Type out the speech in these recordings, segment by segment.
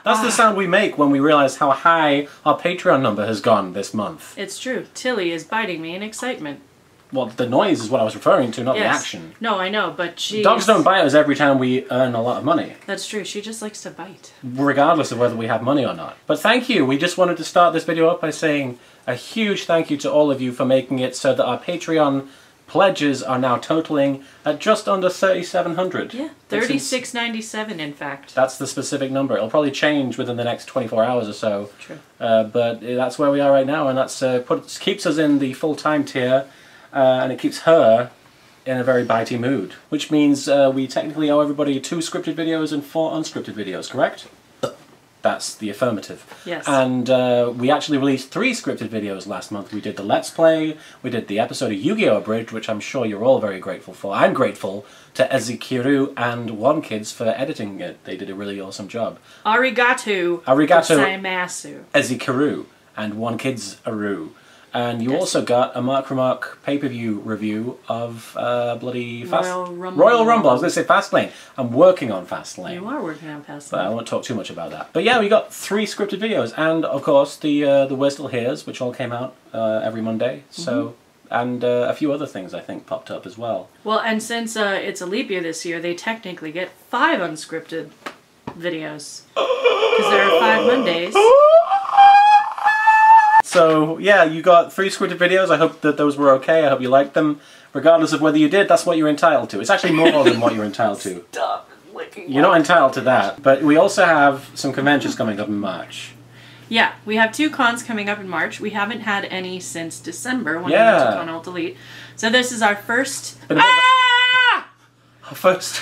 That's the sound we make when we realize how high our Patreon number has gone this month. It's true. Tilly is biting me in excitement. Well, the noise is what I was referring to, not the action. No, I know, but she... Dogs don't bite us every time we earn a lot of money. That's true. She just likes to bite. Regardless of whether we have money or not. But thank you. We just wanted to start this video up by saying a huge thank you to all of you for making it so that our Patreon pledges are now totaling at just under 3,700. Yeah, 36.97 in fact. That's the specific number. It'll probably change within the next 24 hours or so. True. But that's where we are right now, and that's keeps us in the full-time tier, and it keeps her in a very bitey mood. Which means we technically owe everybody 2 scripted videos and 4 unscripted videos, correct? That's the affirmative. Yes. And we actually released 3 scripted videos last month. We did the Let's Play, we did the episode of Yu-Gi-Oh! Abridged, which I'm sure you're all very grateful for. I'm grateful to Ezikiru and One Kids for editing it. They did a really awesome job. Arigato. Arigato. Gozaimasu. Ezikiru and One Kids Aru. And you also got a Mark Remark pay-per-view review of bloody Royal Rumble. Royal Rumble. I was going to say Fastlane. I'm working on Fastlane. You are working on Fastlane. But I won't talk too much about that. But yeah, we got 3 scripted videos, and of course the We're Still Here's, which all came out every Monday. So, and a few other things I think popped up as well. Well, and since it's a leap year this year, they technically get 5 unscripted videos because there are 5 Mondays. So, yeah, you got 3 scripted videos. I hope that those were okay. I hope you liked them. Regardless of whether you did, that's what you're entitled to. It's actually more than what you're entitled to. Stop licking. You're not entitled to that. But we also have some conventions coming up in March. Yeah, we have 2 cons coming up in March. We haven't had any since December when we went to Con Alt Elite. So this is our first... Our first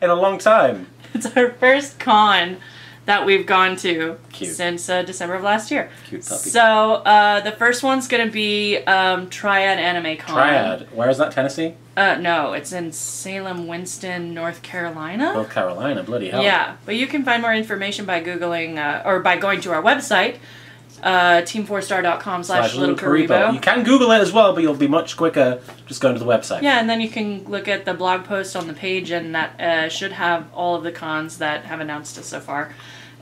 in a long time. It's our first con that we've gone to Cute. Since December of last year. Cute puppy. So the first one's going to be Triad Anime Con. Triad. Where is that, Tennessee? No, it's in Salem, Winston, North Carolina. North Carolina, bloody hell. Yeah, but you can find more information by Googling, or by going to our website, team4star.com/littlecaribo. You can Google it as well, but you'll be much quicker just going to the website. Yeah, and then you can look at the blog post on the page, and that should have all of the cons that have announced us so far.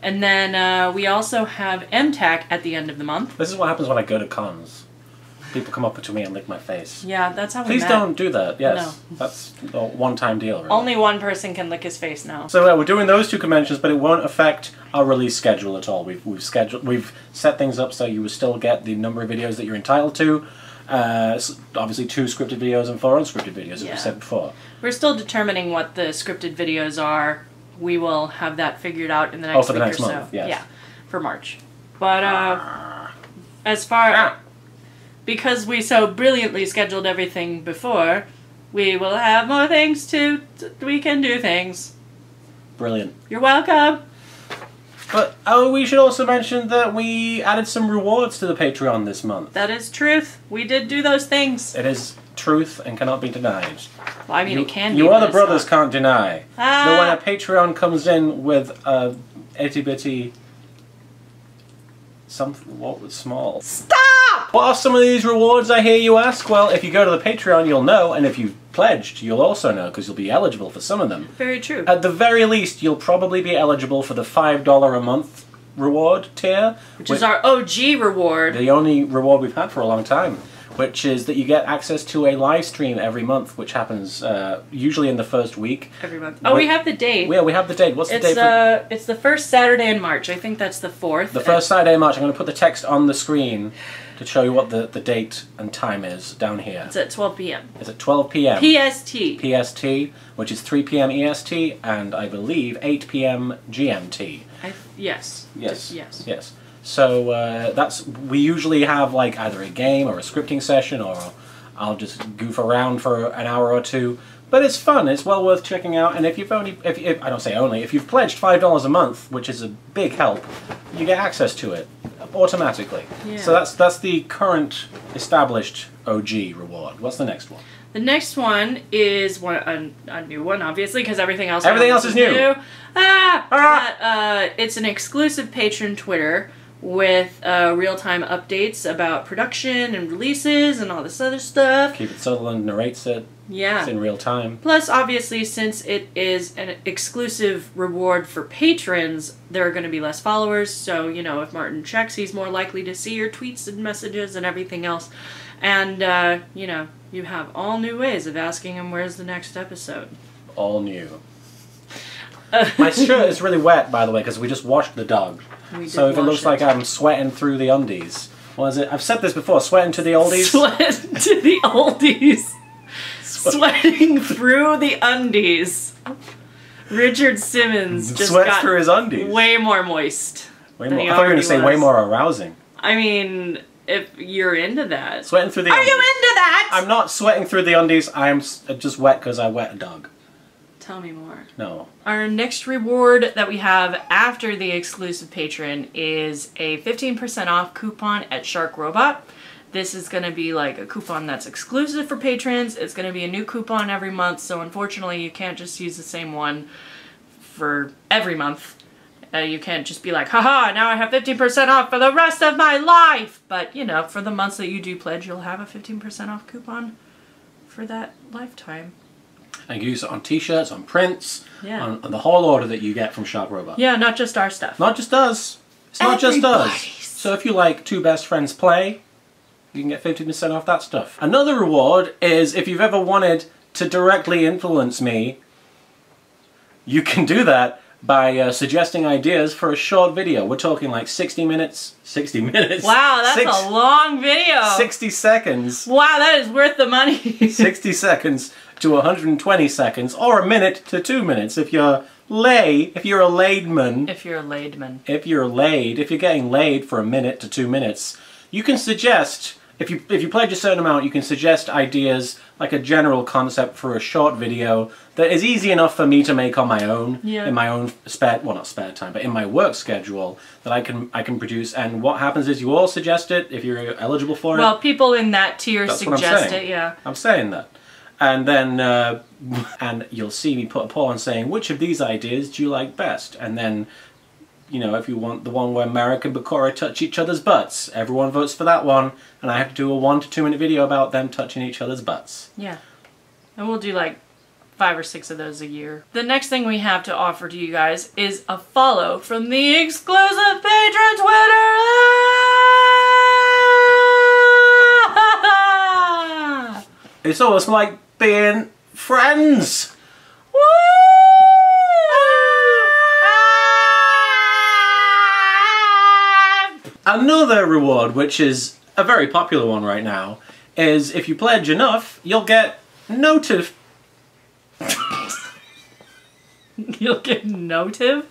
And then we also have MTAC at the end of the month. This is what happens when I go to cons. People come up to me and lick my face. Yeah, that's how we Please met. don't do that, yes. No. That's a one-time deal, really. Only one person can lick his face now. So we're doing those 2 conventions, but it won't affect our release schedule at all. We've set things up so you will still get the number of videos that you're entitled to. Obviously 2 scripted videos and 4 unscripted videos, as we said before. We're still determining what the scripted videos are. We will have that figured out in the next for the week next or month, so. yes. Yeah, for March. But as far because we so brilliantly scheduled everything before, we will have more things we can do things. Brilliant. You're welcome. But we should also mention that we added some rewards to the Patreon this month. That is truth. We did do those things. It is truth and cannot be denied. Well, I mean, it can be. You other brothers can't deny Ah. that when a Patreon comes in with a itty-bitty something, what was small? Stop! What are some of these rewards, I hear you ask? Well, if you go to the Patreon, you'll know, and if you've pledged, you'll also know, because you'll be eligible for some of them. Very true. At the very least, you'll probably be eligible for the $5 a month reward tier. Which is our OG reward. The only reward we've had for a long time. Which is that you get access to a live stream every month, which happens usually in the first week. Every month. Oh, we have the date. Yeah, we have the date. What's the date? It's the first Saturday in March. I think that's the 4th. The first Saturday in March. I'm going to put the text on the screen to show you what the date and time is down here. It's at 12 p.m. It's at 12 p.m. PST. PST, which is 3 p.m. EST, and I believe 8 p.m. GMT. Yes. Yes. Yes. Yes. So we usually have like either a game or a scripting session, or I'll just goof around for an hour or 2. But it's fun. It's well worth checking out. And if you've I don't say only, if you've pledged $5 a month, which is a big help, you get access to it automatically. Yeah. So that's the current established OG reward. What's the next one? The next one is a new one, obviously, because everything else is new. But, it's an exclusive patron Twitter with real-time updates about production and releases and all this other stuff. Kiefer Sutherland narrates it. Yeah. It's in real time. Plus, obviously, since it is an exclusive reward for patrons, there are going to be less followers. So, you know, if Martin checks, he's more likely to see your tweets and messages and everything else. And, you know, you have all new ways of asking him where's the next episode. All new. My shirt is really wet, by the way, because we just washed the dog. So if it looks like I'm sweating through the undies. What is it? I've said this before, sweating to the oldies. Sweat to the oldies. Sweating through the undies. Richard Simmons just sweats got through his undies. way more moist. Way more. I thought you were going to say way more arousing. I mean, if you're into that. Sweating through the undies. Are you into that? I'm not sweating through the undies. I am just wet because I wet a dog. Tell me more. No. Our next reward that we have after the exclusive patron is a 15% off coupon at Shark Robot. This is going to be like a coupon that's exclusive for patrons. It's going to be a new coupon every month, so unfortunately you can't just use the same one for every month. You can't just be like, haha, now I have 15% off for the rest of my life! But, you know, for the months that you do pledge, you'll have a 15% off coupon for that lifetime. And you use it on t-shirts, on prints, Yeah. on the whole order that you get from Shark Robot. Yeah, not just our stuff. Not just us. It's not just us. Everybody's. So if you like Two Best Friends Play, you can get 50% off that stuff. Another reward is if you've ever wanted to directly influence me, you can do that by suggesting ideas for a short video. We're talking like 60 minutes. 60 minutes? Wow, that's a long video. 60 seconds. Wow, that is worth the money. 60 seconds to 120 seconds, or a minute to 2 minutes if you're if you're a laidman. If you're a laidman. If you're getting laid for a minute to 2 minutes, you can suggest, if you pledge a certain amount, you can suggest ideas, like a general concept for a short video that is easy enough for me to make on my own, in my own not spare time, but in my work schedule, that I can produce. And what happens is you all suggest it if you're eligible for it. Well, people in that tier That's what I'm suggest saying. it, yeah. I'm saying that. And then, and you'll see me put a poll on saying, which of these ideas do you like best? And then, you know, if you want the one where Marek and Bakura touch each other's butts, everyone votes for that one, and I have to do a 1 to 2 minute video about them touching each other's butts. Yeah. And we'll do like 5 or 6 of those a year. The next thing we have to offer to you guys is a follow from the exclusive patron Twitter. It's almost like being friends. Woo! Another reward, which is a very popular one right now, is if you pledge enough, you'll get notif. You'll get notive?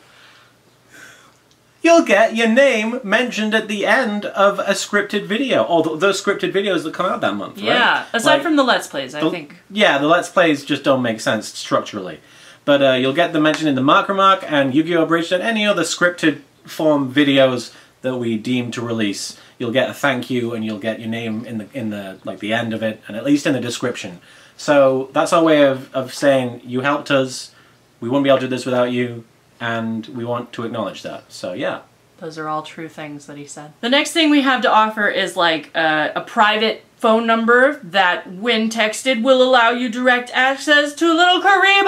You'll get your name mentioned at the end of a scripted video, or those scripted videos that come out that month, right? Yeah, aside from the Let's Plays, I think. Yeah, the Let's Plays just don't make sense structurally. But you'll get them mentioned in the Mark Remark and Yu-Gi-Oh! Abridged and any other scripted form videos that we deem to release. You'll get a thank you, and you'll get your name in the like the end of it, and at least in the description. So that's our way of saying you helped us. We wouldn't be able to do this without you. And we want to acknowledge that. So, yeah. Those are all true things that he said. The next thing we have to offer is like a private phone number that, when texted, will allow you direct access to Little Karibo!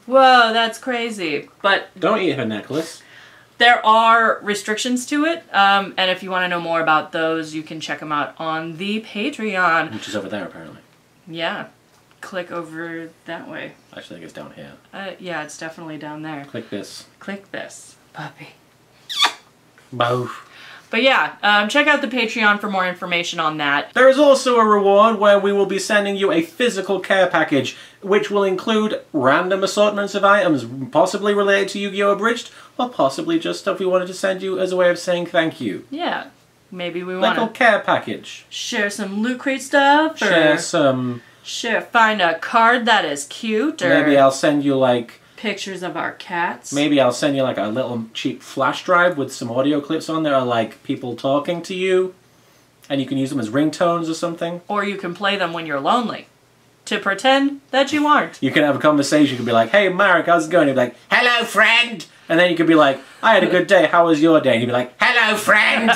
Whoa, that's crazy. But don't eat her necklace. There are restrictions to it, and if you want to know more about those, you can check them out on the Patreon. Which is over there, apparently. Yeah. Click over that way. Actually, I think it's down here. Yeah, it's definitely down there. Click this. Click this, puppy. Both. But yeah, check out the Patreon for more information on that. There is also a reward where we will be sending you a physical care package, which will include random assortments of items, possibly related to Yu-Gi-Oh! Abridged, or possibly just stuff we wanted to send you as a way of saying thank you. Yeah. Maybe we like want a care package. Share some Loot Crate stuff, or share some... find a card that is cute, or maybe I'll send you like pictures of our cats. Maybe I'll send you like a little cheap flash drive with some audio clips on there, like people talking to you, and you can use them as ringtones or something. Or you can play them when you're lonely, to pretend that you aren't. You can have a conversation. You can be like, "Hey, Marek, how's it going?" You'll be like, "Hello, friend. And then you could be like, I had a good day, how was your day? And you'd be like, hello, friend!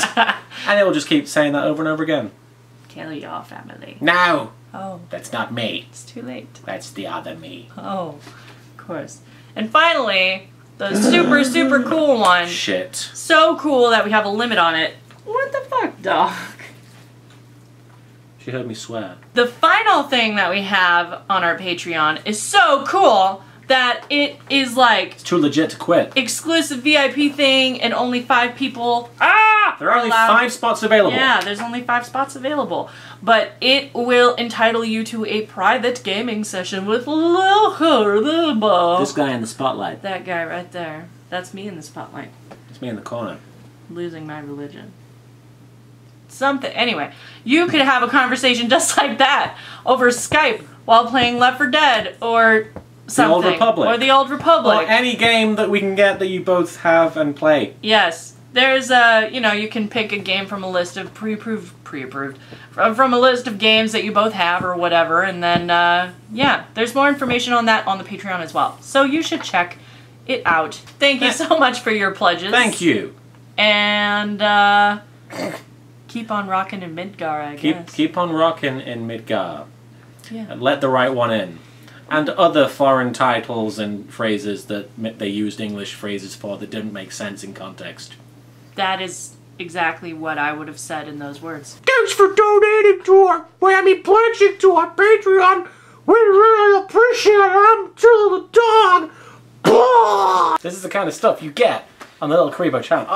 And it will just keep saying that over and over again. Kill your family. No! Oh, That's not me. it's too late. That's the other me. Oh, of course. And finally, the super, super cool one. Shit. So cool that we have a limit on it. What the fuck, dog? She heard me swear. The final thing that we have on our Patreon is so cool that it is like It's too legit to quit. exclusive VIP thing and only 5 people There are only allowed. 5 spots available. Yeah, there's only 5 spots available. But it will entitle you to a private gaming session with This guy in the spotlight. that guy right there. That's me in the spotlight. It's me in the corner. Losing my religion. Something. Anyway, you could have a conversation just like that over Skype while playing Left 4 Dead or something. Old Republic. Or the Old Republic. Or any game that we can get that you both have and play. Yes. There's a, you can pick a game from a list of pre-approved, from a list of games that you both have or whatever, and then, yeah, there's more information on that on the Patreon as well. So you should check it out. Thank you so much for your pledges. Thank you. And, keep on rocking in Midgar, I guess. Keep on rocking in Midgar. Yeah. And let the right one in. And other foreign titles and phrases that they used English phrases for that didn't make sense in context. That is exactly what I would have said in those words. Thanks for donating to our, pledging to our Patreon. We really appreciate it. I'm Jill the dog. This is the kind of stuff you get on the Little Creepo channel. Oh.